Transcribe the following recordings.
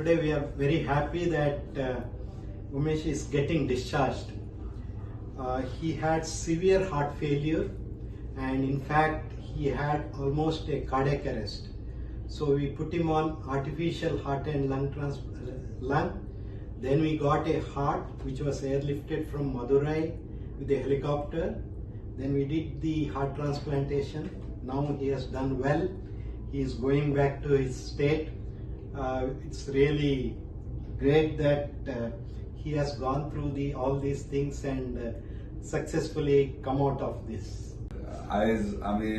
today we are very happy that Umesh is getting discharged. He had severe heart failure, and in fact he had almost a cardiac arrest. So we put him on artificial heart and lung. Then we got a heart which was airlifted from Madurai with a helicopter. Then we did the heart transplantation. Now he has done well. He is going back to his state. It's really great that he has gone through all these things and successfully come out of this. आयज आम्ही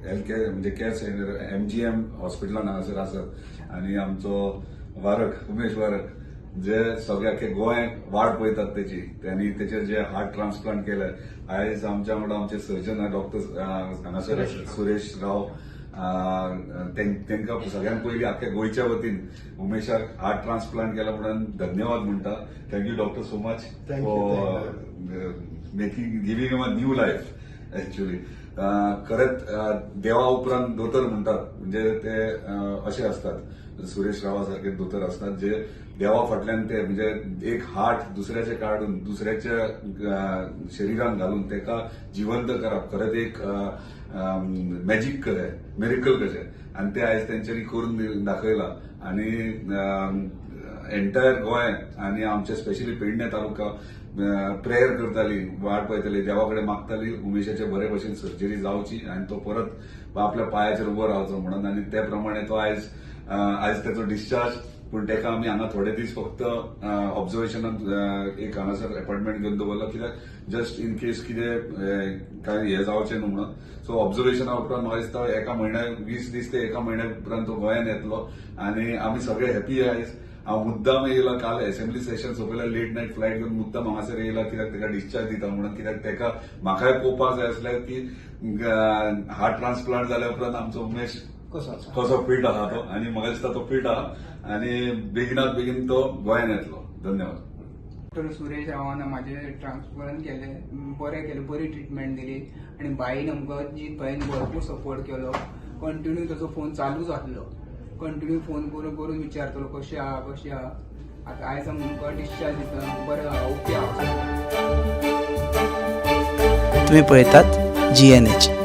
health care म्हणजे care centre MGM हॉस्पिटलान हांगासर आसात आनी आमचो वारक उमेश वारक जे सगळ्या गोंयाक वाट पळयतात त्याची त्यांनी तेचेर जे हार्ट ट्रान्सप्लांट केले आयज आमच्या वांगडा आमचे सर्जन डॉक्टर हांगासर सुरेश राव तांकां सगळ्यांत पयलीं आख्या गोंयच्या वतीन उमेशाक हार्ट ट्रान्सप्लांट केला म्हणून धन्यवाद म्हणटा. Thank you doctor so much for giving him a new life. Actually खरेंच देवा उपरांत दोतोर म्हणटात म्हणजे ते असे असतात सुरेश रावा सारखे दोतोर असतात जे देवा फाटल्यान ते म्हणजे एक हार्ट दुसऱ्याचे काढून दुसऱ्याच्या शरिरान घालून तेका जिवंत करप खरेंच एक मॅजिक कशें मिरेकल कशें आनी ते आयज तेंच्यांनी करून दाखयला. आनी एंटायर गोंय आनी आमचे स्पेशली पेडणे तालुका प्रेयर करताली वाट पळयताली देवा कडेन मागताली उमेशाचे बरे भशेन सर्जरी जावची आनी तो परत आपल्या पांयाचेर उबो रावचो म्हणून. आनी त्या प्रमाणे तो आयज तेचो डिस्चार्ज पूण तेका आमी हांगा थोडे दीस फक्त ऑब्झर्वेशनात एक हांगासर अपॉइंटमेंट घेवन दवरला कित्याक जस्ट इन केस कितें काय हे जावचें न्हू म्हणून. सो ऑब्झर्वेशना उपरांत म्हाका दिसता एका म्हयन्याक 20 दीस ते एका म्हयन्या उपरांत तो गोंयान येतलो आनी आमी सगळे हॅपी आयज. हांव मुद्दाम येयला काल असेंब्ली सेशन सोंपयला लेट नायट फ्लायट घेवन मुद्दाम हांगासर येयला कित्याक तेका डिस्चार्ज दिता म्हणून कित्याक तेका म्हाकाय पळोवपाक जाय आसलें की हार्ट ट्रान्सप्लांट जाल्या उपरांत आमचो उमेश कसो फिट आहा तो आनी म्हाका दिसता तो फिट आहा आनी बेगिनात बेगीन तो गोंयान येतलो. धन्यवाद. डॉक्टर सुरेश रावान म्हाजे ट्रान्सप्लांट केलें बरें केलें बरी ट्रिटमेंट दिली आनी बाईन आमकां जीत बाईन भरपूर सपोर्ट केलो. कंटिन्यू ताचो फोन चालूच आसलो. कंटिन्यू फोन करून करून विचारतलो कशें आहा आतां आयज आमकां डिस्चार्ज दिता बरें आहा ओके आहा. तुम्ही पळयतात GNH.